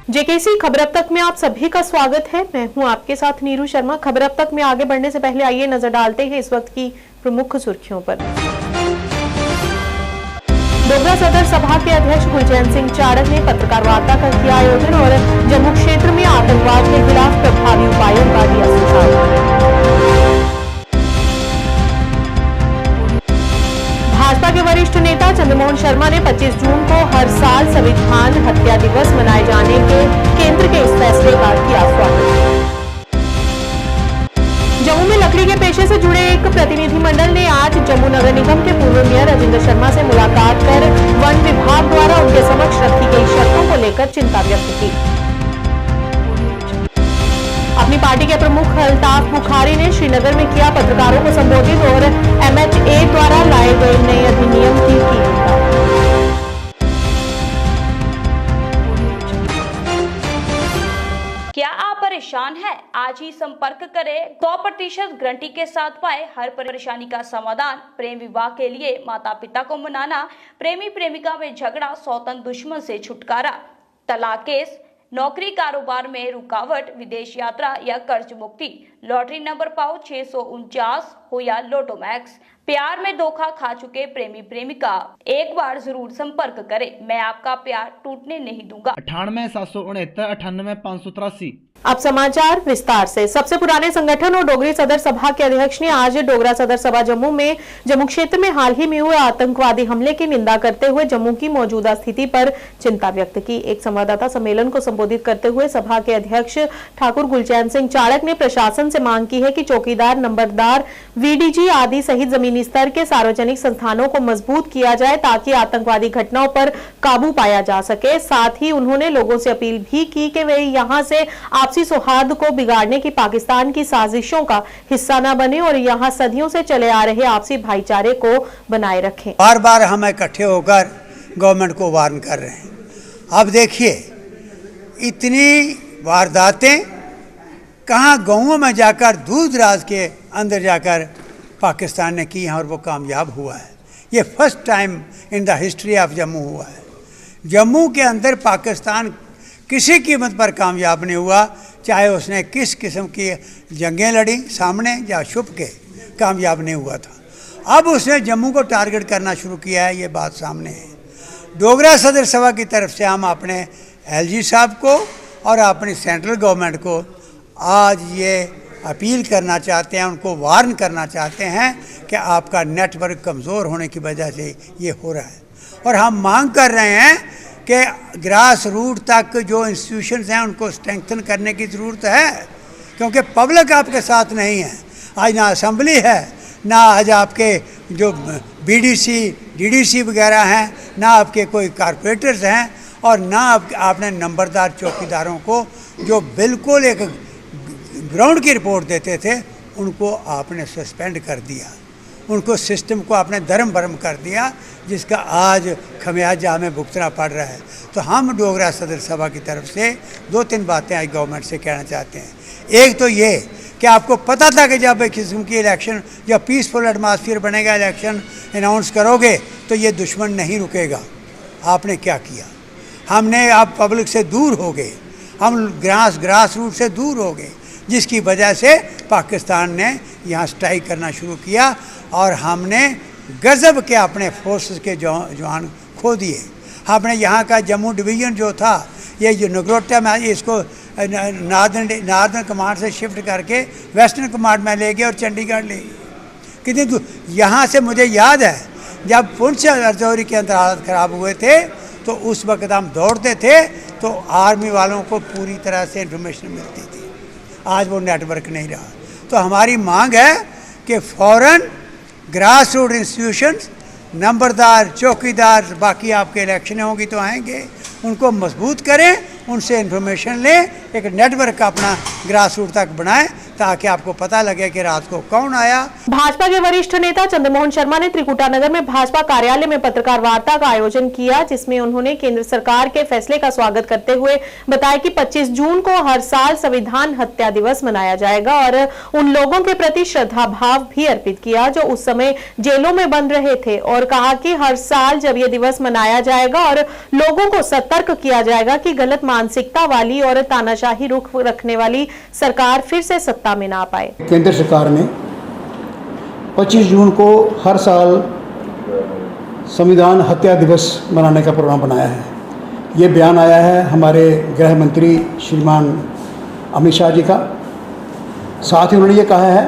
JKC खबर अब तक में आप सभी का स्वागत है। मैं हूं आपके साथ नीरू शर्मा। खबर अब तक में आगे बढ़ने से पहले आइए नजर डालते हैं इस वक्त की प्रमुख सुर्खियों पर। डोगरा सदर सभा के अध्यक्ष गुलचैन सिंह चाड़क ने पत्रकार वार्ता का किया आयोजन और जम्मू क्षेत्र में आतंकवाद के खिलाफ प्रभावी उपायों का दिया सुझाव। भाजपा के वरिष्ठ नेता चंद्रमोहन शर्मा ने 25 जून को हर साल संविधान हत्या दिवस मनाए जाने के केंद्र के इस फैसले का किया स्वागत। जम्मू में लकड़ी के पेशे से जुड़े एक प्रतिनिधिमंडल ने आज जम्मू नगर निगम के पूर्व मेयर राजेंद्र शर्मा से मुलाकात कर वन विभाग द्वारा उनके समक्ष रखी गई शर्तों को लेकर चिंता व्यक्त की। अपनी पार्टी के प्रमुख अल्ताफ बुखारी ने श्रीनगर में किया पत्रकारों को संबोधित और MHA द्वारा लाए गए नए अधिनियम की निंदा। क्या आप परेशान हैं? आज ही संपर्क करें। 100% गारंटी के साथ पाए हर परेशानी का समाधान। प्रेम विवाह के लिए माता पिता को मनाना, प्रेमी प्रेमिका में झगड़ा, सौतन दुश्मन से छुटकारा, तलाक केस, नौकरी कारोबार में रुकावट, विदेश यात्रा या कर्ज मुक्ति, लॉटरी नंबर पाओ 649 हो या लोटो मैक्स, प्यार में धोखा खा चुके प्रेमी प्रेमिका, एक बार जरूर संपर्क करें। मैं आपका प्यार टूटने नहीं दूंगा। 98 769 98 583। अब समाचार विस्तार से। सबसे पुराने संगठन और डोगरी सदर सभा के अध्यक्ष ने आज डोगरा सदर सभा जम्मू में जम्मू क्षेत्र में हाल ही में हुए आतंकवादी हमले की निंदा करते हुए जम्मू की मौजूदा स्थिति पर चिंता व्यक्त की। एक संवाददाता सम्मेलन को संबोधित करते हुए सभा के अध्यक्ष ठाकुर गुलचैन सिंह चाड़क ने प्रशासन से मांग की है कि चौकीदार, नंबरदार, VDG आदि सहित जमीनी स्तर के सार्वजनिक संस्थानों को मजबूत किया जाए ताकि आतंकवादी घटनाओं पर काबू पाया जा सके। साथ ही उन्होंने लोगों से अपील भी की कि वे यहां से आपसी सौहार्द को बिगाड़ने की पाकिस्तान की साजिशों का हिस्सा न बने और यहां सदियों से चले आ रहे आपसी भाईचारे को बनाए रखें। बार बार हम इकट्ठे होकर गवर्नमेंट को वार्न कर रहे हैं। अब देखिए, इतनी वारदातें कहाँ गाँवों में जाकर, दूर दराज के अंदर जाकर पाकिस्तान ने की हैं और वो कामयाब हुआ है। ये first time in the history of Jammu हुआ है। जम्मू के अंदर पाकिस्तान किसी कीमत पर कामयाब नहीं हुआ, चाहे उसने किस किस्म की जंगें लड़ी सामने या छुप के, कामयाब नहीं हुआ था। अब उसने जम्मू को टारगेट करना शुरू किया है, ये बात सामने है। डोगरा सदर सभा की तरफ से हम अपने LG साहब को और अपनी सेंट्रल गवर्नमेंट को आज ये अपील करना चाहते हैं, उनको वार्न करना चाहते हैं कि आपका नेटवर्क कमज़ोर होने की वजह से ये हो रहा है। और हम मांग कर रहे हैं कि ग्रास रूट तक जो इंस्टीट्यूशंस हैं उनको स्ट्रेंथन करने की ज़रूरत है, क्योंकि पब्लिक आपके साथ नहीं है। आज ना असेंबली है, ना आज आपके जो BDC DDC वगैरह हैं, ना आपके कोई कारपोरेटर्स हैं, और ना आपने नंबरदार चौकीदारों को जो बिल्कुल एक ग्राउंड की रिपोर्ट देते थे उनको आपने सस्पेंड कर दिया, उनको सिस्टम को आपने धर्म भरम कर दिया, जिसका आज खमियाजा हमें भुगतना पड़ रहा है। तो हम डोगरा सदर सभा की तरफ से 2-3 बातें आज गवर्नमेंट से कहना चाहते हैं। एक तो ये कि आपको पता था कि जब एक किस्म की इलेक्शन, जब पीसफुल एटमॉस्फेयर बनेगा, इलेक्शन अनाउंस करोगे तो ये दुश्मन नहीं रुकेगा। आपने क्या किया? हमने आप पब्लिक से दूर हो गए, हम ग्रास रूट से दूर हो गए, जिसकी वजह से पाकिस्तान ने यहाँ स्ट्राइक करना शुरू किया और हमने गजब के अपने फोर्सेस के जवान खो दिए। हमने यहाँ का जम्मू डिवीज़न जो था, ये जो नगरोटा में, इसको नार्दर्न कमांड से शिफ्ट करके वेस्टर्न कमांड में ले गए और चंडीगढ़ ले गए। कितनी दूर यहाँ से मुझे याद है, जब पुंछ राजौरी के अंदर हालत ख़राब हुए थे तो उस वक्त हम दौड़ते थे तो आर्मी वालों को पूरी तरह से इंफॉर्मेशन मिलती थी। आज वो नेटवर्क नहीं रहा। तो हमारी मांग है कि फ़ौरन ग्रास रूट इंस्टीट्यूशंस, नंबरदार, चौकीदार, बाकी आपके इलेक्शनें होंगी तो आएंगे, उनको मजबूत करें, उनसे इंफॉर्मेशन लें, एक नेटवर्क अपना ग्रास रूट तक बनाएं ताकि आपको पता लगे कि रात को कौन आया। भाजपा के वरिष्ठ नेता चंद्रमोहन शर्मा ने त्रिकुटा नगर में भाजपा कार्यालय में पत्रकार वार्ता का आयोजन किया, जिसमें उन्होंने केंद्र सरकार के फैसले का स्वागत करते हुए बताया कि 25 जून को हर साल संविधान हत्या दिवस मनाया जाएगा और उन लोगों के प्रति श्रद्धा भाव भी अर्पित किया जो उस समय जेलों में बंद रहे थे, और कहा कि हर साल जब यह दिवस मनाया जाएगा और लोगों को सतर्क किया जाएगा कि गलत मानसिकता वाली और तानाशाही रुख रखने वाली सरकार फिर से सत्ता में ना पाए। केंद्र सरकार ने 25 जून को हर साल संविधान हत्या दिवस मनाने का प्रोग्राम बनाया है। ये बयान आया है हमारे गृह मंत्री श्रीमान अमित शाह जी का। साथ ही उन्होंने ये कहा है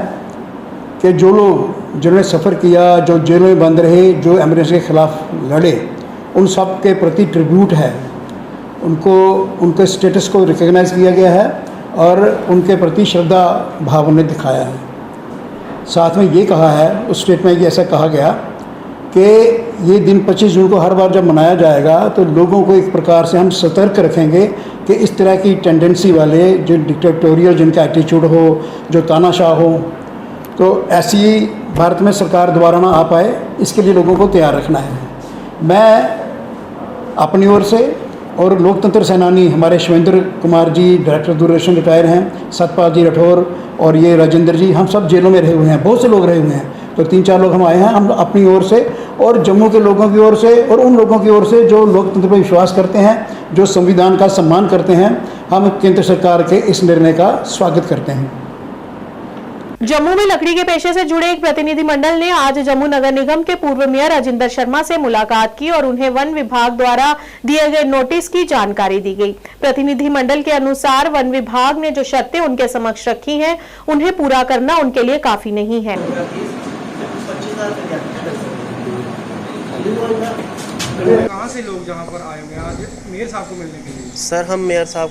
कि जो लोग जिन्होंने सफ़र किया, जो जेलों में बंद रहे, जो एमरजेंसी के खिलाफ लड़े, उन सब के प्रति ट्रिब्यूट है, उनके स्टेटस को रिकग्नाइज किया गया है और उनके प्रति श्रद्धा भाव उन्हें दिखाया है। साथ में ये कहा है, उस स्टेटमेंट में ऐसा कहा गया कि ये दिन 25 जून को हर बार जब मनाया जाएगा तो लोगों को एक प्रकार से हम सतर्क रखेंगे कि इस तरह की टेंडेंसी वाले जो डिक्टेटोरियल जिनका एटीट्यूड हो, जो तानाशाह हो, तो ऐसी भारत में सरकार दोबारा ना आ पाए, इसके लिए लोगों को तैयार रखना है। मैं अपनी ओर से और लोकतंत्र सेनानी हमारे शिवेंद्र कुमार जी डायरेक्टर दूरदर्शन रिटायर हैं, सतपाल जी राठौर और ये राजेंद्र जी, हम सब जेलों में रहे हुए हैं, बहुत से लोग रहे हुए हैं, तो 3-4 लोग हम आए हैं। हम अपनी ओर से और जम्मू के लोगों की ओर से और उन लोगों की ओर से जो लोकतंत्र पर विश्वास करते हैं, जो संविधान का सम्मान करते हैं, हम केंद्र सरकार के इस निर्णय का स्वागत करते हैं। जम्मू में लकड़ी के पेशे से जुड़े एक प्रतिनिधिमंडल ने आज जम्मू नगर निगम के पूर्व मेयर राजिंदर शर्मा से मुलाकात की और उन्हें वन विभाग द्वारा दिए गए नोटिस की जानकारी दी गई। प्रतिनिधिमंडल के अनुसार वन विभाग ने जो शर्तें उनके समक्ष रखी हैं, उन्हें पूरा करना उनके लिए काफी नहीं है। कहाँ से लोग जहाँ पर आए हुए हैं आज मेयर साहब को मिलने के लिए? सर, हम मेयर साहब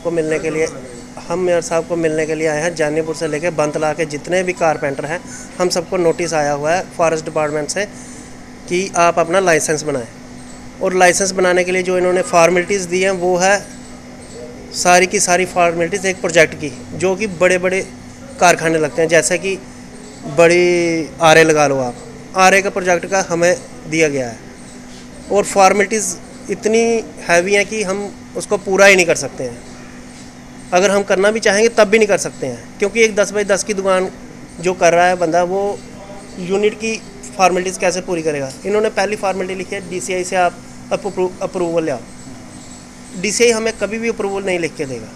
को मिलने के लिए आए हैं। जानीपुर से लेकर बंतला के जितने भी कारपेंटर हैं, हम सबको नोटिस आया हुआ है फॉरेस्ट डिपार्टमेंट से कि आप अपना लाइसेंस बनाएं, और लाइसेंस बनाने के लिए जो इन्होंने फॉर्मेलिटीज़ दी हैं वो है सारी की सारी फॉर्मेलिटीज़ एक प्रोजेक्ट की, जो कि बड़े बड़े कारखाने लगते हैं, जैसे कि बड़ी आरे लगा लो आप, आरे का प्रोजेक्ट का हमें दिया गया है, और फॉर्मेलिटीज़ इतनी हैवी हैं कि हम उसको पूरा ही नहीं कर सकते हैं। अगर हम करना भी चाहेंगे तब भी नहीं कर सकते हैं, क्योंकि एक 10x10 की दुकान जो कर रहा है बंदा, वो यूनिट की फॉर्मेलिटीज़ कैसे पूरी करेगा। इन्होंने पहली फॉर्मेलिटी लिखी है DCI से आप अप्रूवल ले आओ। DCI हमें कभी भी अप्रूवल नहीं लिख के देगा।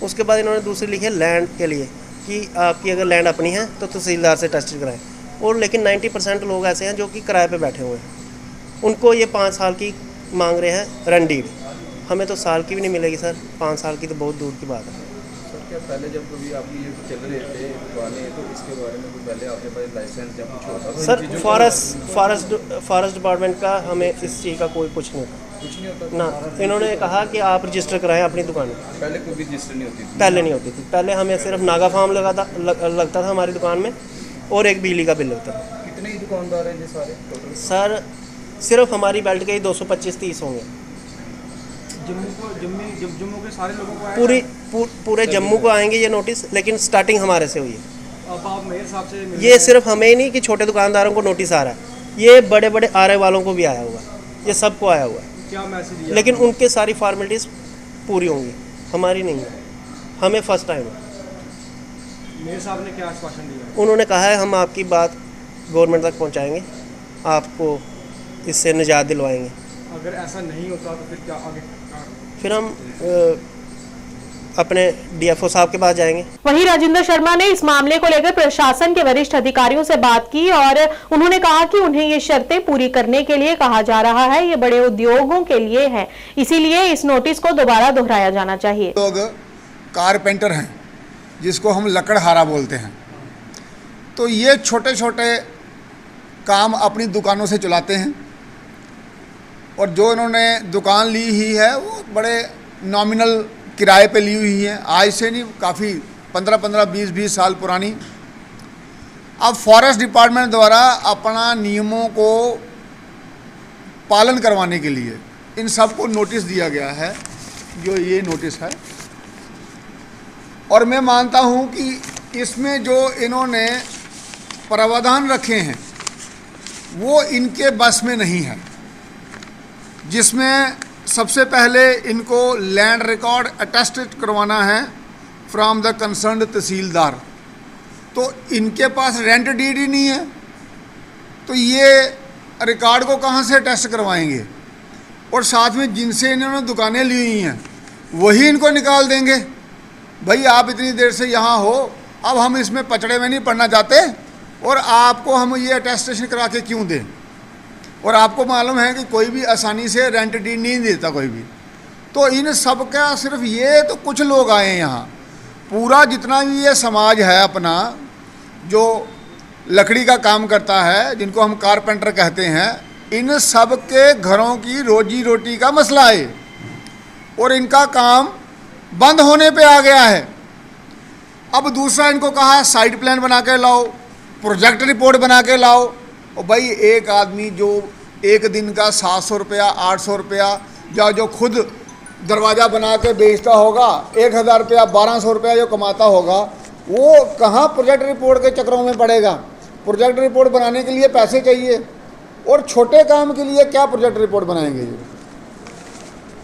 उसके बाद इन्होंने दूसरी लिखी है लैंड के लिए कि आपकी अगर लैंड अपनी है तो तहसीलदार से टेस्ट कराएं, और लेकिन 90% लोग ऐसे हैं जो कि किराए पे बैठे हुए हैं, उनको ये 5 साल की मांग रहे हैं रन डीड। हमें तो साल की भी नहीं मिलेगी सर, 5 साल की तो बहुत दूर की बात है। सर, क्या पहले जब कभी आपकी ये चल रहे थे पुराने, तो इसके बारे में कोई पहले आपके पास लाइसेंस या कुछ होता था? सर, फॉरेस्ट डिपार्टमेंट का हमें इस चीज़ का कोई कुछ नहीं होता ना। इन्होंने कहा कि आप रजिस्टर कराएं अपनी दुकान में। पहले कोई रजिस्टर नहीं होती थी? पहले नहीं होती थी। पहले हमें सिर्फ नागा फार्म लगता था हमारी दुकान में, और एक बिजली का बिल लगता था। कितने ही दुकानदार हैं ये सारे टोटल? सर, सिर्फ हमारी बेल्ट के ही 225-30 होंगे। जम्मू के सारे लोगों को पूरे जम्मू को आएंगे ये नोटिस, लेकिन स्टार्टिंग हमारे से हुई है। अब आप मेयर साहब से ये सिर्फ हमें ही नहीं कि छोटे दुकानदारों को नोटिस आ रहा है, ये बड़े बड़े आरे वालों को भी आया हुआ है, ये सबको आया हुआ है। क्या मैसेज दिया? लेकिन उनके सारी फॉर्मेलिटीज़ पूरी होंगी, हमारी नहीं है, हमें फर्स्ट टाइम है। मेयर साहब ने क्या आश्वासन दिया? उन्होंने कहा है हम आपकी बात गवर्नमेंट तक पहुंचाएंगे, आपको इससे निजात दिलवाएंगे। अगर ऐसा नहीं होता तो फिर क्या आगे? फिर हम अपने DFO साहब के पास जाएंगे। वहीं राजिंदर शर्मा ने इस मामले को लेकर प्रशासन के वरिष्ठ अधिकारियों से बात की और उन्होंने कहा कि उन्हें ये शर्तें पूरी करने के लिए कहा जा रहा है, ये बड़े उद्योगों के लिए है, इसीलिए इस नोटिस को दोबारा दोहराया जाना चाहिए। लोग कारपेंटर हैं जिसको हम लकड़हारा बोलते हैं, तो ये छोटे छोटे काम अपनी दुकानों से चलाते हैं, और जो इन्होंने दुकान ली ही है वो बड़े नॉमिनल किराए पे ली हुई है, आज से नहीं, काफ़ी 15-15, 20-20 साल पुरानी। अब फॉरेस्ट डिपार्टमेंट द्वारा अपना नियमों को पालन करवाने के लिए इन सबको नोटिस दिया गया है, जो ये नोटिस है, और मैं मानता हूँ कि इसमें जो इन्होंने प्रावधान रखे हैं वो इनके बस में नहीं है, जिसमें सबसे पहले इनको लैंड रिकॉर्ड अटेस्टेड करवाना है फ्रॉम द कंसर्न्ड तहसीलदार। तो इनके पास रेंट डीड ही नहीं है, तो ये रिकॉर्ड को कहाँ से अटेस्ट करवाएंगे? और साथ में जिनसे इन्होंने दुकानें ली हुई हैं वही इनको निकाल देंगे। भाई आप इतनी देर से यहाँ हो, अब हम इसमें पचड़े में नहीं पड़ना चाहते और आपको हम ये अटेस्टेशन करा के क्यों दें? और आपको मालूम है कि कोई भी आसानी से रेंट डीड नहीं देता कोई भी। तो इन सब का सिर्फ ये तो कुछ लोग आए हैं यहाँ, पूरा जितना भी ये समाज है अपना जो लकड़ी का काम करता है, जिनको हम कारपेंटर कहते हैं, इन सब के घरों की रोजी रोटी का मसला है और इनका काम बंद होने पे आ गया है। अब दूसरा इनको कहा साइट प्लान बना के लाओ, प्रोजेक्ट रिपोर्ट बना के लाओ। और भाई एक आदमी जो एक दिन का 700 रुपया 800 रुपया या जो खुद दरवाज़ा बना के बेचता होगा 1000 रुपया 1200 रुपया जो कमाता होगा, वो कहाँ प्रोजेक्ट रिपोर्ट के चक्करों में पड़ेगा? प्रोजेक्ट रिपोर्ट बनाने के लिए पैसे चाहिए और छोटे काम के लिए क्या प्रोजेक्ट रिपोर्ट बनाएंगे ये?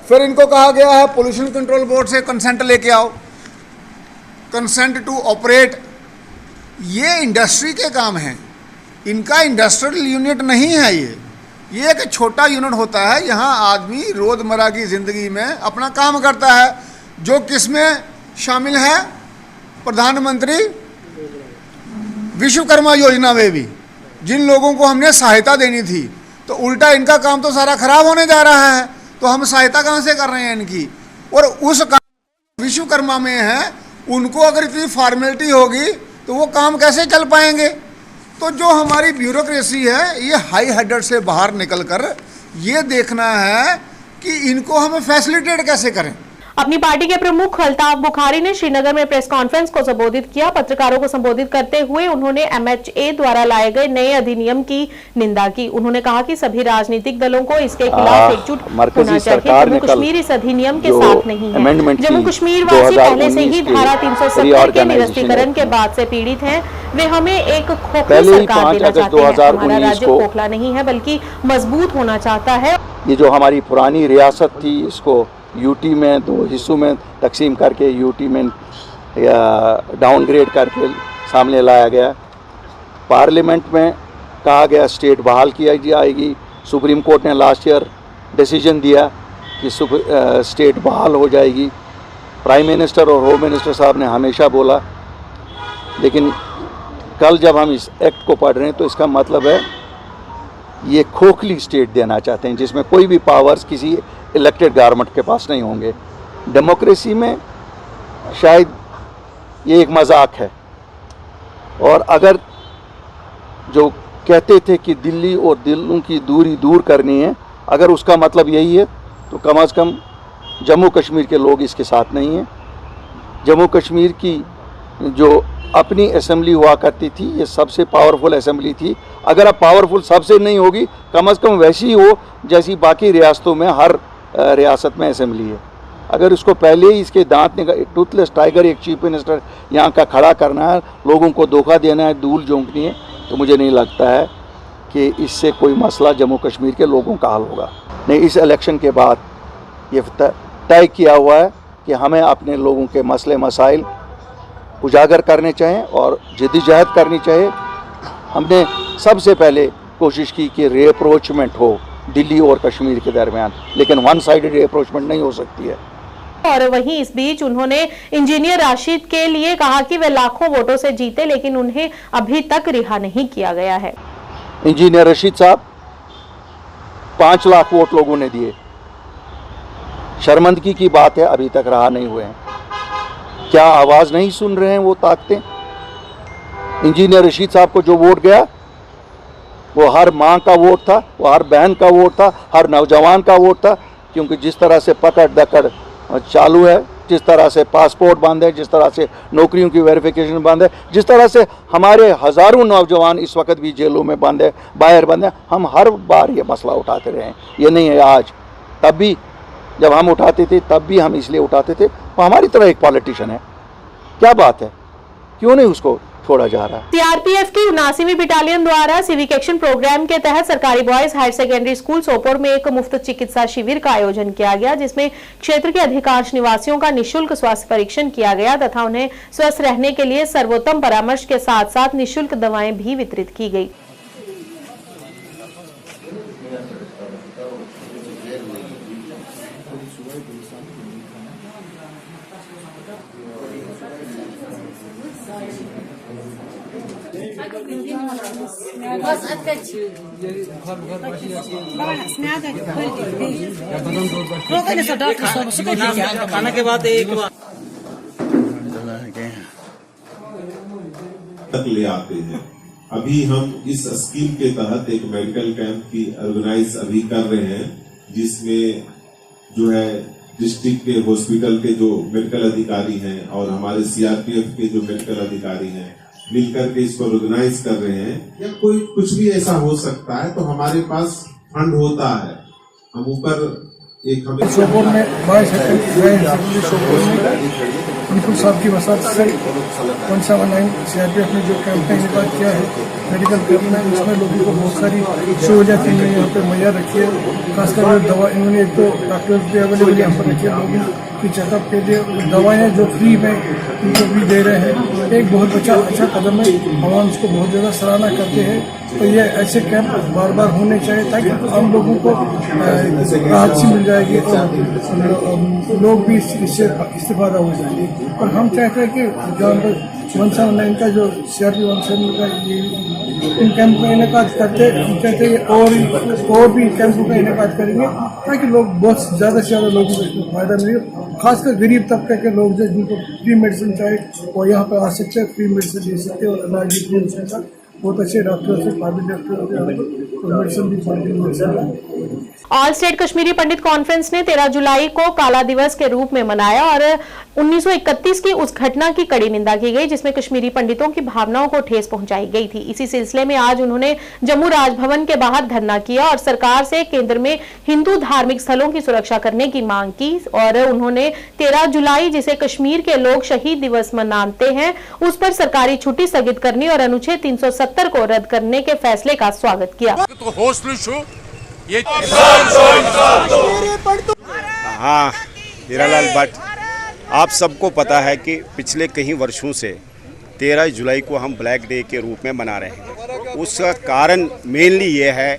फिर इनको कहा गया है पोल्यूशन कंट्रोल बोर्ड से कंसेंट लेके आओ, कंसेंट टू ऑपरेट। ये इंडस्ट्री के काम हैं, इनका इंडस्ट्रियल यूनिट नहीं है ये एक छोटा यूनिट होता है। यहाँ आदमी रोज़मर्रा की ज़िंदगी में अपना काम करता है, जो किस में शामिल है? प्रधानमंत्री विश्वकर्मा योजना में भी जिन लोगों को हमने सहायता देनी थी, तो उल्टा इनका काम तो सारा खराब होने जा रहा है। तो हम सहायता कहाँ से कर रहे हैं इनकी? और उस काम विश्वकर्मा में है, उनको अगर इतनी फॉर्मेलिटी होगी तो वो काम कैसे चल पाएंगे? तो जो हमारी ब्यूरोक्रेसी है ये हाई हेडेड से बाहर निकलकर ये देखना है कि इनको हम फैसिलिटेट कैसे करें। अपनी पार्टी के प्रमुख अल्ताफ बुखारी ने श्रीनगर में प्रेस कॉन्फ्रेंस को संबोधित किया। पत्रकारों को संबोधित करते हुए उन्होंने MHA द्वारा लाए गए नए अधिनियम की निंदा की। उन्होंने कहा कि सभी राजनीतिक दलों को इसके खिलाफ एकजुट होना चाहिए। जम्मू कश्मीर इस अधिनियम के साथ नहीं है। जम्मू कश्मीर वासी पहले से ही धारा 370 के निरस्तीकरण के बाद से पीड़ित हैं। वे हमें एक खोखली सरकार देना चाहते हैं। हमारा राज्य खोखला नहीं है बल्कि मजबूत होना चाहता है। ये जो हमारी पुरानी रियासत थी, इसको यूटी में 2 हिस्सों में तकसीम करके यूटी में डाउनग्रेड करके सामने लाया गया। पार्लियामेंट में कहा गया स्टेट बहाल किया जाएगी। सुप्रीम कोर्ट ने लास्ट ईयर डिसीजन दिया कि स्टेट बहाल हो जाएगी। प्राइम मिनिस्टर और होम मिनिस्टर साहब ने हमेशा बोला, लेकिन कल जब हम इस एक्ट को पढ़ रहे हैं तो इसका मतलब है ये खोखली स्टेट देना चाहते हैं, जिसमें कोई भी पावर्स किसी इलेक्टेड गवर्नमेंट के पास नहीं होंगे। डेमोक्रेसी में शायद ये एक मजाक है। और अगर जो कहते थे कि दिल्ली और दिलों की दूरी दूर करनी है, अगर उसका मतलब यही है तो कम से कम जम्मू कश्मीर के लोग इसके साथ नहीं हैं। जम्मू कश्मीर की जो अपनी असेंबली हुआ करती थी, ये सबसे पावरफुल असेंबली थी। अगर अब पावरफुल सबसे नहीं होगी, कम से कम वैसी हो जैसी बाकी रियासतों में हर रियासत में असेंबली है। अगर उसको पहले ही इसके दांत निकाल, टूथलेस टाइगर एक चीफ मिनिस्टर यहाँ का खड़ा करना है, लोगों को धोखा देना है, धूल झोंकनी है, तो मुझे नहीं लगता है कि इससे कोई मसला जम्मू कश्मीर के लोगों का हल होगा। नहीं, इस इलेक्शन के बाद ये तय किया हुआ है कि हमें अपने लोगों के मसले मसाइल उजागर करने चाहिए और जद्दोजहद करनी चाहिए। हमने सबसे पहले कोशिश की कि रीअप्रोचमेंट हो दिल्ली और कश्मीर के दरमियान, लेकिन वन साइडेड रीअप्रोचमेंट नहीं हो सकती है। और वहीं इस बीच उन्होंने इंजीनियर राशिद के लिए कहा कि वे लाखों वोटों से जीते, लेकिन उन्हें अभी तक रिहा नहीं किया गया है। इंजीनियर रशीद साहब 5 लाख वोट लोगों ने दिए। शर्मिंदगी की बात है, अभी तक रहा नहीं हुए हैं। क्या आवाज़ नहीं सुन रहे हैं वो ताकतें? इंजीनियर रशीद साहब को जो वोट गया वो हर माँ का वोट था, वो हर बहन का वोट था, हर नौजवान का वोट था। क्योंकि जिस तरह से पकड़ दकड़ चालू है, जिस तरह से पासपोर्ट बंद है, जिस तरह से नौकरियों की वेरिफिकेशन बंद है, जिस तरह से हमारे हज़ारों नौजवान इस वक्त भी जेलों में बंद है, बाहर बंद है, हम हर बार ये मसला उठाते रहे हैं। ये नहीं है आज, तब भी जब हम उठाते थे तब भी हम इसलिए उठाते थे, वो हमारी तरह एक पॉलिटिशियन है। क्या बात है क्यों नहीं उसको छोड़ा जा रहा। सीआरपीएफ की 79वीं बटालियन द्वारा सिविक एक्शन प्रोग्राम के तहत सरकारी boys higher secondary school Sopore में एक मुफ्त चिकित्सा शिविर का आयोजन किया गया, जिसमें क्षेत्र के अधिकांश निवासियों का निःशुल्क स्वास्थ्य परीक्षण किया गया तथा उन्हें स्वस्थ रहने के लिए सर्वोत्तम परामर्श के साथ साथ निःशुल्क दवाएं भी वितरित की गई। खाने के बाद एक तक ले आते हैं। अभी हम इस स्कीम के तहत एक मेडिकल कैंप की ऑर्गेनाइज अभी कर रहे हैं, जिसमें जो है डिस्ट्रिक्ट के हॉस्पिटल के जो मेडिकल अधिकारी हैं और हमारे सीआरपीएफ के जो मेडिकल अधिकारी हैं मिलकर के इसको ऑर्गेनाइज कर रहे हैं। या कोई कुछ भी ऐसा हो सकता है तो हमारे पास फंड होता है, हम ऊपर एक हमें सोपोर में बिल्कुल साहब की वसात से 179 सीआरपीएफ ने जो कैंपेन निकाल किया है मेडिकल कैंप में, उसमें लोगों को बहुत सारी सुविधा इन्होंने यहाँ पे मुहैया रखी है। खासकर दवा इन्होंने एक तो डॉक्टर्स भी अवेलेबल यहाँ पर रखी है, लोगों की चेकअप के लिए दवाएं जो फ्री में उनको भी दे रहे हैं। एक बहुत अच्छा कदम है, हम इसको बहुत ज़्यादा सराहना करते हैं। तो ये ऐसे कैंप बार बार होने चाहिए ताकि हम लोगों को राहत सी मिल जाएगी और लोग भी इससे इस्तेफादा हो जाएंगे। और हम चाहते हैं कि जो 179 का जो सीआरपी 179 का ये इन कैंप का इनेकाद करते, हम कहते हैं और भी कैंपों का इनेकाद करेंगे ताकि लोग बहुत ज़्यादा से ज़्यादा लोगों को इसमें फायदा मिले। खासकर गरीब तबके के लोग जो जिनको फ्री मेडिसिन चाहिए वो यहाँ पर आ सकते हैं, फ्री मेडिसिन ले सकते हैं और इलाज भी फ्री हो सकता है। बहुत अच्छे डॉक्टर से काबिल डॉक्टर मेडिसिन भी। ऑल स्टेट कश्मीरी पंडित कॉन्फ्रेंस ने 13 जुलाई को काला दिवस के रूप में मनाया और 1931 की उस घटना की कड़ी निंदा की गई जिसमें कश्मीरी पंडितों की भावनाओं को ठेस पहुंचाई गई थी। इसी सिलसिले में आज उन्होंने जम्मू राजभवन के बाहर धरना किया और सरकार से केंद्र में हिंदू धार्मिक स्थलों की सुरक्षा करने की मांग की और उन्होंने 13 जुलाई जिसे कश्मीर के लोग शहीद दिवस मनाते हैं उस पर सरकारी छुट्टी स्थगित करने और अनुच्छेद 370 को रद्द करने के फैसले का स्वागत किया। हाँ हीरालाल भट्ट, आप सबको पता है कि पिछले कई वर्षों से 13 जुलाई को हम ब्लैक डे के रूप में मना रहे हैं। उसका कारण मेनली ये है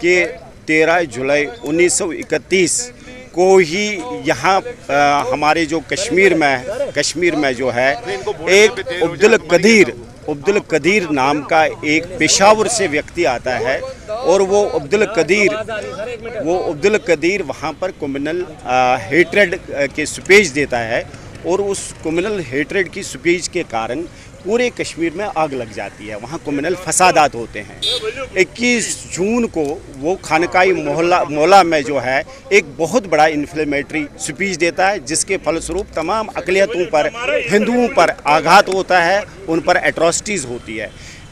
कि 13 जुलाई 1931 को ही यहाँ हमारे जो कश्मीर में जो है एक अब्दुल कदीर नाम का एक पेशावर से व्यक्ति आता है और वो अब्दुल कदीर वहाँ पर कम्युनल हेट्रेड के स्पीच देता है और उस कम्युनल हेट्रेड की स्पीच के कारण पूरे कश्मीर में आग लग जाती है, वहाँ कम्युनल फसादात होते हैं। 21 जून को वो खानकाई मौला में जो है एक बहुत बड़ा इन्फ्लेमेटरी स्पीच देता है जिसके फलस्वरूप तमाम अक़लियतों पर, हिंदुओं पर आघात होता है, उन पर एट्रॉसिटीज़ होती है।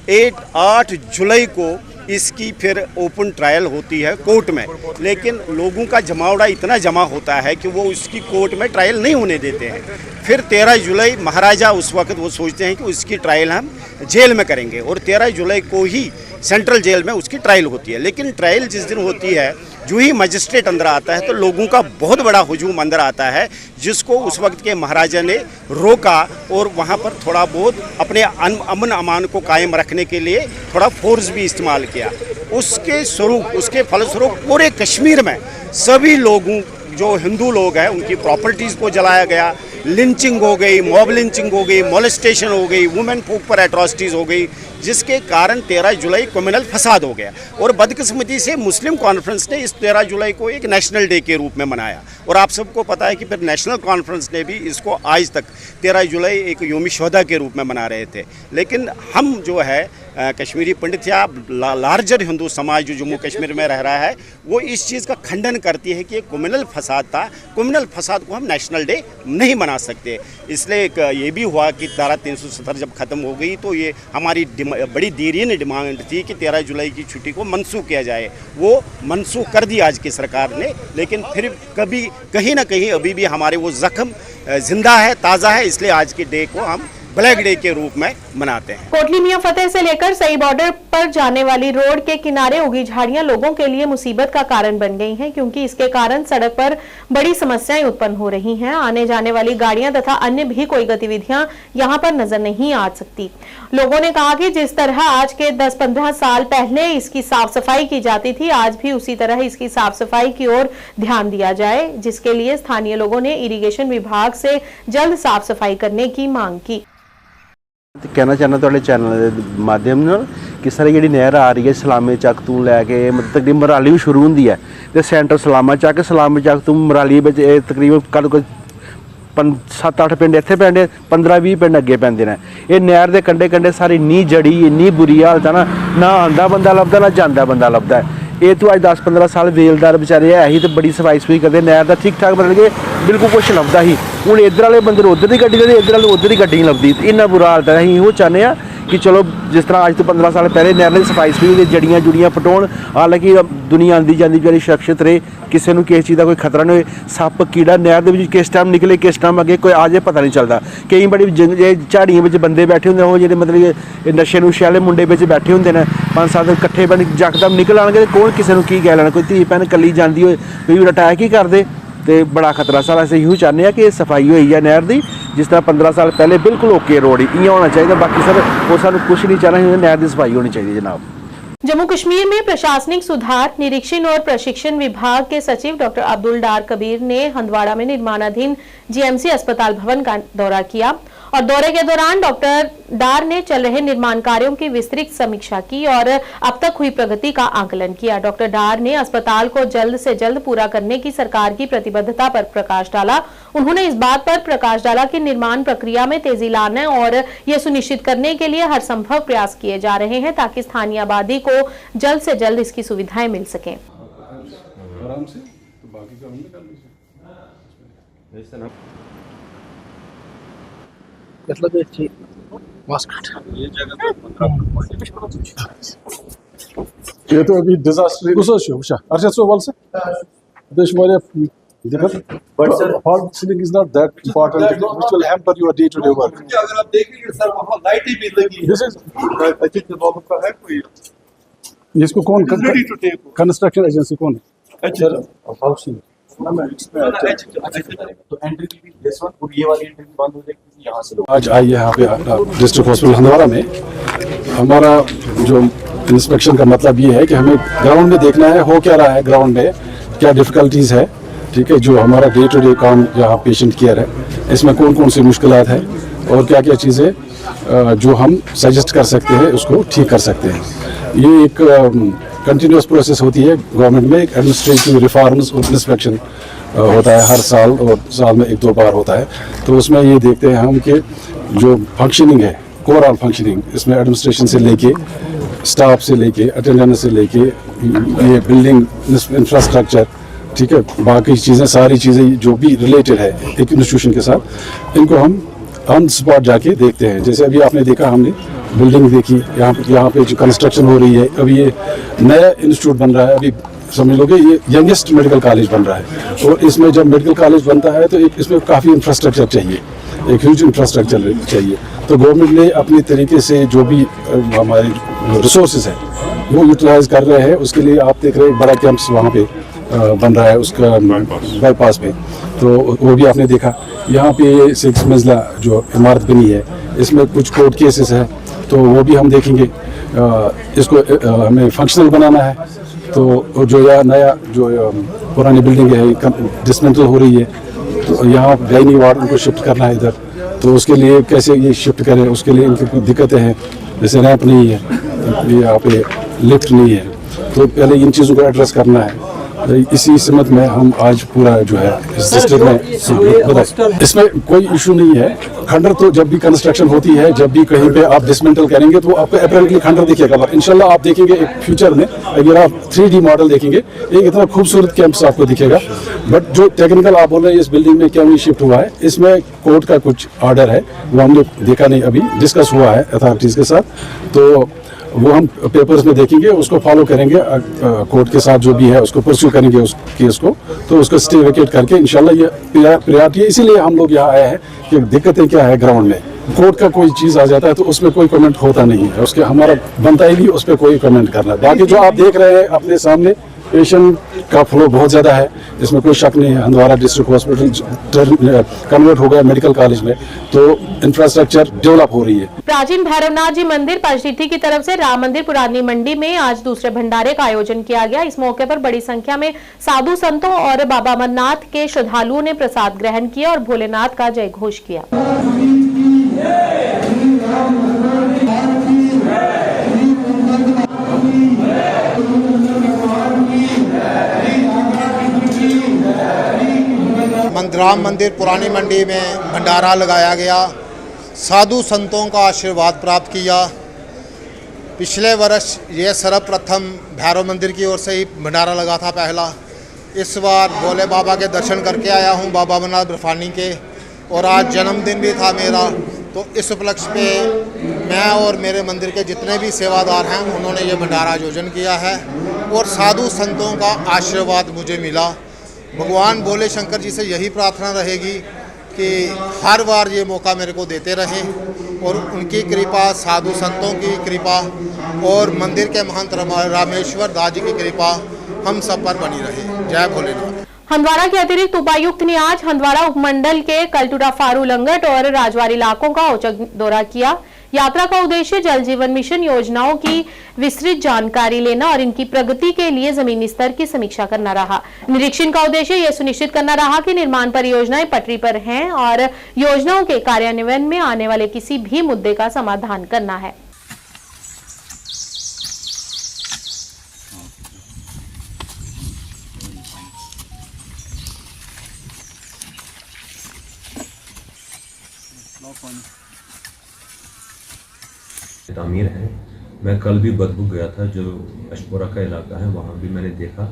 8 जुलाई को इसकी फिर ओपन ट्रायल होती है कोर्ट में, लेकिन लोगों का जमावड़ा इतना जमा होता है कि वो उसकी कोर्ट में ट्रायल नहीं होने देते हैं। फिर 13 जुलाई महाराजा उस वक्त वो सोचते हैं कि उसकी ट्रायल हम जेल में करेंगे और 13 जुलाई को ही सेंट्रल जेल में उसकी ट्रायल होती है। लेकिन ट्रायल जिस दिन होती है जो ही मजिस्ट्रेट अंदर आता है तो लोगों का बहुत बड़ा हुजूम अंदर आता है जिसको उस वक्त के महाराजा ने रोका और वहाँ पर थोड़ा बहुत अपने अमन अमान को कायम रखने के लिए थोड़ा फोर्स भी इस्तेमाल किया। उसके फलस्वरूप पूरे कश्मीर में सभी लोगों जो हिंदू लोग हैं उनकी प्रॉपर्टीज़ को जलाया गया, लिंचिंग हो गई, मॉब लिंचिंग हो गई, मोलेस्टेशन हो गई, वुमेन folk पर एट्रॉसिटीज़ हो गई, जिसके कारण 13 जुलाई कम्युनल फसाद हो गया। और बदकिस्मती से मुस्लिम कॉन्फ्रेंस ने इस 13 जुलाई को एक नेशनल डे के रूप में मनाया और आप सबको पता है कि फिर नेशनल कॉन्फ्रेंस ने भी इसको आज तक 13 जुलाई एक योम शुहदा के रूप में मना रहे थे। लेकिन हम जो है कश्मीरी पंडित या लार्जर हिंदू समाज जो जम्मू कश्मीर में रह रहा है वो इस चीज़ का खंडन करती है कि ये कम्युनल फसाद था। कम्युनल फसाद को हम नेशनल डे नहीं मना सकते। इसलिए ये भी हुआ कि धारा 370 जब ख़त्म हो गई तो ये हमारी बड़ी देरीन डिमांड थी कि 13 जुलाई की छुट्टी को मनसूख किया जाए। वो मनसूख कर दी आज की सरकार ने, लेकिन फिर कहीं ना कहीं अभी भी हमारे वो ज़ख्म ज़िंदा है, ताज़ा है, इसलिए आज के डे को हम ब्लैक डे के रूप में मनाते हैं। कोटली मियां फतेह से लेकर सई बॉर्डर पर जाने वाली रोड के किनारे उगी झाड़ियां लोगों के लिए मुसीबत का कारण बन गई हैं, क्योंकि इसके कारण सड़क पर बड़ी समस्याएं उत्पन्न हो रही हैं। आने जाने वाली गाड़ियां तथा अन्य भी कोई गतिविधियां यहां पर नजर नहीं आ सकती। लोगों ने कहा कि जिस तरह आज के 10-15 साल पहले इसकी साफ सफाई की जाती थी, आज भी उसी तरह इसकी साफ सफाई की ओर ध्यान दिया जाए, जिसके लिए स्थानीय लोगों ने इरिगेशन विभाग से जल्द साफ सफाई करने की मांग की। कहना चाहना ਤੁਹਾਡੇ ਚੈਨਲ ਦੇ ਮਾਧਿਅਮ ਨਾਲ ਕਿ ਸਾਰੀ ਜਿਹੜੀ ਨਹਿਰ ਆ ਰਹੀ ਹੈ ਸਲਾਮੇ ਚੱਕ ਤੋਂ ਲੈ ਕੇ ਮਤਲਬ ਤਕਰੀਬਨ ਮਰਾਲੀ ਵੀ ਸ਼ੁਰੂ ਹੁੰਦੀ ਹੈ ਤੇ ਸੈਂਟਰ ਸਲਾਮਾ ਚੱਕ ਤੋਂ ਮਰਾਲੀ ਵਿੱਚ ਇਹ ਤਕਰੀਬਨ ਕਦ ਕੋਈ 7-8 ਪਿੰਡ ਇੱਥੇ ਪੈਂਦੇ 15-20 ਪਿੰਡ ਅੱਗੇ ਪੈਂਦੇ ਨੇ। ਇਹ ਨਹਿਰ ਦੇ ਕੰਢੇ ਕੰਢੇ ਸਾਰੀ ਇੰਨੀ ਜੜੀ ਇੰਨੀ ਬੁਰੀ ਹਾਲਤ ਹੈ ਨਾ ਆਉਂਦਾ ਬੰਦਾ ਲੱਭਦਾ ਨਾ ਜਾਂਦਾ ਬੰਦਾ ਲੱਭਦਾ। ਇਹ ਤੋਂ ਅੱਜ 10-15 ਸਾਲ ਵੇਲਦਾਰ ਵਿਚਾਰੇ ਹੈ ਹੀ ਤੇ ਬੜੀ ਸਫਾਈ ਸਫਾਈ ਕਰਦੇ ਨਹਿਰ ਦਾ ਠੀਕ ਠਾਕ ਬਦਲ ਕੇ ਬਿਲਕੁਲ ਕੁਛ ਲੱਭਦਾ ਸੀ। ਹੁਣ ਇੱਧਰ ਵਾਲੇ ਬੰਦੇ ਨੂੰ ਉੱਧਰ ਦੀ ਗੱਡੀ ਲੱਭਦੀ ਇੱਧਰ ਵਾਲੇ ਉੱਧਰ ਦੀ ਗੱਡੀ ਨਹੀਂ ਲੱਭਦੀ। ਇੰਨਾ ਬੁਰਾ ਹਾਲਤ ਹੈ। ਅਸੀਂ ਇਹੋ ਚਾਹੁੰਦੇ ਹਾਂ ਕਿ ਚਲੋ ਜਿਸ ਤਰ੍ਹਾਂ ਅੱਜ ਤੋਂ 15 ਸਾਲ ਪਹਿਲੇ ਨਹਿਰ ਦੀ ਸਫਾਈ ਸਫਾਈ ਦੇ ਜੜੀਆਂ ਜੁੜੀਆਂ ਪਟਾਉਣ, ਹਾਲਾਂਕਿ ਦੁਨੀਆ ਆਉਂਦੀ ਜਾਂਦੀ ਵਿਚਾਰੀ ਸੁਰੱਖਿਅਤ ਰਹੇ, ਕਿਸੇ ਨੂੰ ਕਿਸੇ ਚੀਜ਼ ਦਾ ਕੋਈ ਖਤਰਾ ਨਹੀਂ ਹੋਏ। ਸੱਪ ਕੀੜਾ ਨਹਿਰ ਦੇ ਵਿੱਚ ਕਿਸ ਟਾਈਮ ਨਿਕਲੇ ਕਿਸ ਟਾਈਮ ਅੱਗੇ ਕੋਈ ਆ ਜਾਏ ਪਤਾ ਨਹੀਂ ਚੱਲਦਾ। ਕਈ ਬੜੀ ਝਾੜੀਆਂ ਵਿੱਚ ਬੰਦੇ ਬੈਠੇ ਹੁੰਦੇ ਉਹ ਜਿਹੜੇ ਮਤਲਬ ਇਹ ਨਸ਼ੇ ਨੁਸ਼ੇ ਵਾਲੇ ਮੁੰਡੇ ਵਿੱਚ ਬੈਠੇ ਹੁੰਦੇ ਨੇ 5-7 ਇਕੱਠੇ ਬਣ ਯਕਦਮ ਨਿਕਲ ਆਉਣਗੇ ਤੇ ਕੌਣ ਕਿਸੇ ਨੂੰ ਕੀ ਕਹਿ ਲੈਣਾ। ਕੋਈ ਧੀ ਭੈਣ ਇਕੱਲੀ ਜਾਂਦੀ ਹੋਏ ਕੋਈ ਅਟੈਕ ਹੀ ਕਰਦੇ ਤੇ ਬੜਾ ਖਤਰਾ। ਸਾਰਾ ਅਸੀਂ ਇਹੋ ਚਾਹੁੰਦੇ ਹਾਂ ਕਿ ਸਫਾਈ ਹੋਈ ਹੈ ਨਹਿਰ ਦੀ ਜਿਸ ਤਰ੍ਹਾਂ 15 ਸਾਲ ਪਹਿਲੇ ਬਿਲकुल ओके रोड ही होना चाहिए। बाकी सर वो सानू कुछ नहीं चाहना, नहर की सफाई होनी चाहिए जनाब। जम्मू कश्मीर में प्रशासनिक सुधार निरीक्षण और प्रशिक्षण विभाग के सचिव डॉक्टर अब्दुल डार कबीर ने हंदवाड़ा में निर्माणाधीन जीएमसी अस्पताल भवन का दौरा किया और दौरे के दौरान डॉक्टर डार ने चल रहे निर्माण कार्यों की विस्तृत समीक्षा की और अब तक हुई प्रगति का आकलन किया। डॉक्टर डार ने अस्पताल को जल्द से जल्द पूरा करने की सरकार की प्रतिबद्धता पर प्रकाश डाला। उन्होंने इस बात पर प्रकाश डाला कि निर्माण प्रक्रिया में तेजी लाने और यह सुनिश्चित करने के लिए हर संभव प्रयास किए जा रहे हैं ताकि स्थानीय आबादी को जल्द से जल्द इसकी सुविधाएं मिल सकें। ये तो अभी डिजास्टर गुजर अर्शद सोवल से hall ceiling is not that important which will hamper your day to day work. अगर आप देखेंगे सर वहां लाइटें भी लगी this is I think developer का है कोई इसको कौन कंस्ट्रक्शन एजेंसी कौन है सर हाउसिंग तो एंट्री भी दिस वन और ये वाली एंट्री बंद हो जाएगी यहां से। आज आइए यहाँ पे डिस्ट्रिक्ट हॉस्पिटल हंदवाड़ा में हमारा जो इंस्पेक्शन का मतलब ये है कि हमें ग्राउंड में देखना है हो क्या रहा है, ग्राउंड में क्या डिफ़िकल्टीज़ है, ठीक है, जो हमारा डे टू डे काम यहाँ पेशेंट केयर है इसमें कौन कौन सी मुश्किलात है और क्या क्या चीज़ें जो हम सजेस्ट कर सकते हैं उसको ठीक कर सकते हैं। ये एक कंटिन्यूस प्रोसेस होती है गवर्नमेंट में, एक एडमिनिस्ट्रेटिव रिफॉर्म्स और इंस्पेक्शन होता है हर साल और साल में 1-2 बार होता है। तो उसमें ये देखते हैं हम कि जो फंक्शनिंग है ओवरऑल फंक्शनिंग इसमें एडमिनिस्ट्रेशन से लेके स्टाफ से लेके अटेंडेंस से लेके ये बिल्डिंग इंफ्रास्ट्रक्चर, ठीक है, बाकी चीज़ें सारी चीज़ें जो भी रिलेटेड है एक इंस्टीट्यूशन के साथ इनको हम ऑन स्पॉट जाके देखते हैं। जैसे अभी आपने देखा हमने बिल्डिंग देखी यहाँ पे जो कंस्ट्रक्शन हो रही है, अभी ये नया इंस्टीट्यूट बन रहा है, अभी समझ लो कि ये यंगेस्ट मेडिकल कॉलेज बन रहा है और इसमें जब मेडिकल कॉलेज बनता है तो एक इसमें काफ़ी इंफ्रास्ट्रक्चर चाहिए, एक ह्यूज इंफ्रास्ट्रक्चर चाहिए। तो गवर्नमेंट ने अपनी तरीके से जो भी हमारे रिसोर्सेज है वो यूटिलाइज कर रहे हैं। उसके लिए आप देख रहे हैं बड़ा कैंप्स वहाँ पे बन रहा है उसका बाईपास पे, तो वो भी आपने देखा। यहाँ पे 6 मंजिला जो इमारत बनी है इसमें कुछ कोर्ट केसेस है तो वो भी हम देखेंगे। इसको हमें फंक्शनल बनाना है तो जो यह नया जो पुरानी बिल्डिंग है डिसमेंटल हो रही है तो यहाँ गायनी वार्ड उनको शिफ्ट करना है इधर, तो उसके लिए कैसे ये शिफ्ट करें उसके लिए इनकी कुछ दिक्कतें हैं, जैसे रैंप नहीं है, यहाँ पे लिफ्ट नहीं है, तो पहले इन चीज़ों को एड्रेस करना है। इसी सिमत में हम आज पूरा जो है इस डिस्ट्रिक्ट में इसमें कोई इशू नहीं है। खंडर तो जब भी कंस्ट्रक्शन होती है जब भी कहीं पे आप डिसमेंटल करेंगे तो आपको अपेरेंटली खंडर दिखेगा, पर इंशाल्लाह आप देखेंगे एक फ्यूचर में अगर आप 3D मॉडल देखेंगे एक इतना खूबसूरत कैंपस आपको दिखेगा। बट जो टेक्निकल आप बोल रहे हैं इस बिल्डिंग में क्या नहीं शिफ्ट हुआ है, इसमें कोर्ट का कुछ ऑर्डर है वो हमने देखा नहीं, अभी डिस्कस हुआ है अथॉरिटीज़ के साथ, तो वो हम पेपर्स में देखेंगे उसको फॉलो करेंगे कोर्ट के साथ जो भी है उसको परस्यू करेंगे उस केस को, तो उसको स्टे वेकेट करके इंशाल्लाह ये प्रायोरिटी। इसीलिए हम लोग यहाँ आए हैं कि दिक्कतें क्या है ग्राउंड में। कोर्ट का कोई चीज़ आ जाता है तो उसमें कोई कमेंट होता नहीं है, उसके हमारा बनता ही नहीं उस पर कोई कमेंट करना। बाकी जो आप देख रहे हैं अपने सामने, पेशेंट का फ्लो बहुत ज़्यादा है, इसमें कोई शक नहीं है। हंदवाड़ा डिस्ट्रिक्ट हॉस्पिटल कन्वर्ट हो गया मेडिकल कॉलेज में, तो इंफ्रास्ट्रक्चर डेवलप हो रही है। प्राचीन भैरवनाथ जी मंदिर पंचतीर्थी की तरफ से राम मंदिर पुरानी मंडी में आज दूसरे भंडारे का आयोजन किया गया। इस मौके पर बड़ी संख्या में साधु संतों और बाबा अमरनाथ के श्रद्धालुओं ने प्रसाद ग्रहण किया और भोलेनाथ का जय घोष किया। राम मंदिर पुरानी मंडी में भंडारा लगाया गया, साधु संतों का आशीर्वाद प्राप्त किया। पिछले वर्ष ये सर्वप्रथम भैरव मंदिर की ओर से ही भंडारा लगा था पहला। इस बार भोले बाबा के दर्शन करके आया हूँ, बाबा अमरनाथ बर्फानी के, और आज जन्मदिन भी था मेरा। तो इस उपलक्ष्य पे मैं और मेरे मंदिर के जितने भी सेवादार हैं उन्होंने ये भंडारा आयोजन किया है और साधु संतों का आशीर्वाद मुझे मिला। भगवान भोले शंकर जी से यही प्रार्थना रहेगी कि हर बार ये मौका मेरे को देते रहें और उनकी कृपा, साधु संतों की कृपा और मंदिर के महंत रामेश्वर दास जी की कृपा हम सब पर बनी रहे। जय भोलेनाथ। हंदवाड़ा के अतिरिक्त उपायुक्त ने आज हंदवाड़ा उपमंडल के कलटुरा, फारू, लंगट और राजवाड़ी इलाकों का औचक दौरा किया। यात्रा का उद्देश्य जल जीवन मिशन योजनाओं की विस्तृत जानकारी लेना और इनकी प्रगति के लिए जमीनी स्तर की समीक्षा करना रहा। निरीक्षण का उद्देश्य यह सुनिश्चित करना रहा कि निर्माण परियोजनाएं पटरी पर हैं और योजनाओं के कार्यान्वयन में आने वाले किसी भी मुद्दे का समाधान करना है। तामीर है। मैं कल भी बदबू गया था, जो अशपुरा का इलाका है, वहाँ भी मैंने देखा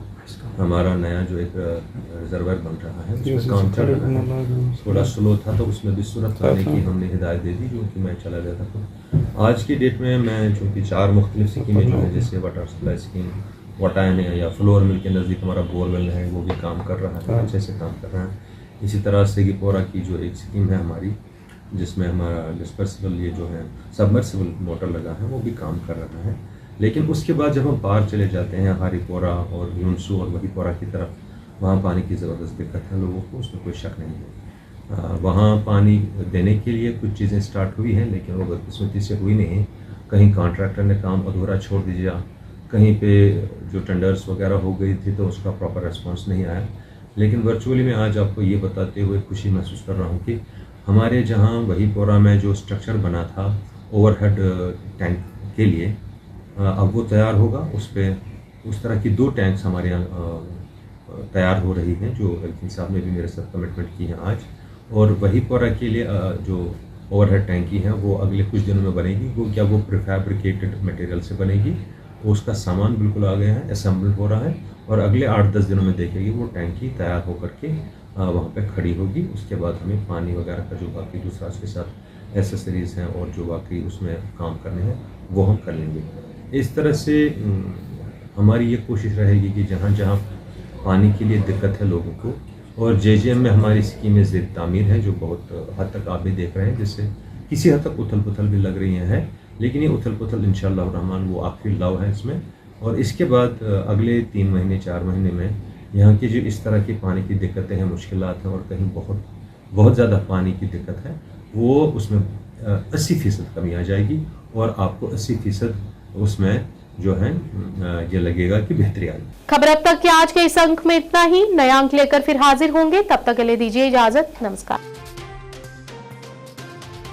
हमारा नया जो एक रिजर्वर बन रहा है उसमें काम चल रहा है। थोड़ा स्लो था तो उसमें भी सूरत लाने की हमने हिदायत दे दी, जो कि मैं चला गया था। तो आज की डेट में मैं चूँकि 4 मुख्तलिफ स्कीमें जो है, जैसे वाटर सप्लाई स्कीम, वाटायन है या फ्लोर मिल के नज़दीक हमारा बोरवेल है, वो भी काम कर रहा है, अच्छे से काम कर रहा है। इसी तरह सेगीपोरा की जो एक स्कीम है हमारी, जिसमें हमारा डिस्पर्सिबल ये जो है सबमर्सिबल मोटर लगा है, वो भी काम कर रहा है। लेकिन उसके बाद जब हम पार चले जाते हैं हारीपोरा और यूनसू और वहीपोरा की तरफ, वहाँ पानी की ज़बरदस्त दिक्कत है लोगों को, उसमें कोई शक नहीं है। वहाँ पानी देने के लिए कुछ चीज़ें स्टार्ट हुई हैं, लेकिन वो बदकिस्मती से हुई नहीं। कहीं कॉन्ट्रैक्टर ने काम अधूरा छोड़ दिया, कहीं पे जो टेंडर्स वगैरह हो गई थी तो उसका प्रॉपर रिस्पॉन्स नहीं आया। लेकिन वर्चुअली मैं आज आपको ये बताते हुए खुशी महसूस कर रहा हूँ कि हमारे जहाँ वहीपोरा में जो स्ट्रक्चर बना था ओवरहेड टैंक के लिए, अब वो तैयार होगा। उस पर उस तरह की 2 टैंक्स हमारे यहाँ तैयार हो रही हैं, जो एलकिन साहब ने भी मेरे साथ कमिटमेंट की है आज। और वहीपोरा के लिए जो ओवरहेड टैंकी है वो अगले कुछ दिनों में बनेगी। वो क्या, वो प्रीफैब्रिकेटेड मटेरियल से बनेगी। उसका सामान बिल्कुल आ गया है, असेंबल हो रहा है और अगले 8-10 दिनों में देखेगी वो टैंकी तैयार होकर के वहाँ पे खड़ी होगी। उसके बाद हमें पानी वगैरह का जो बाकी दूसरा उसके साथ एसेसरीज़ हैं और जो बाकी उसमें काम करने हैं वो हम कर लेंगे। इस तरह से हमारी ये कोशिश रहेगी कि जहाँ जहाँ पानी के लिए दिक्कत है लोगों को, और JJM में हमारी स्कीमें ज़ेर तामीर हैं, जो बहुत हद तक आप भी देख रहे हैं, जिससे किसी हद तक उथल पुथल भी लग रही है। लेकिन ये उथल पुथल इंशाअल्लाह रहमान वो आखिरी लव है इसमें। और इसके बाद अगले 3 महीने 4 महीने में यहाँ की जो इस तरह की पानी की दिक्कतें हैं, मुश्किलात हैं और कहीं बहुत ज़्यादा पानी की दिक्कत है, वो उसमें 80% कमी आ जाएगी और आपको 80% उसमें जो है ये लगेगा कि बेहतरी आएगी। खबर अब तक के आज के इस अंक में इतना ही। नया अंक लेकर फिर हाजिर होंगे, तब तक के लिए दीजिए इजाजत। नमस्कार।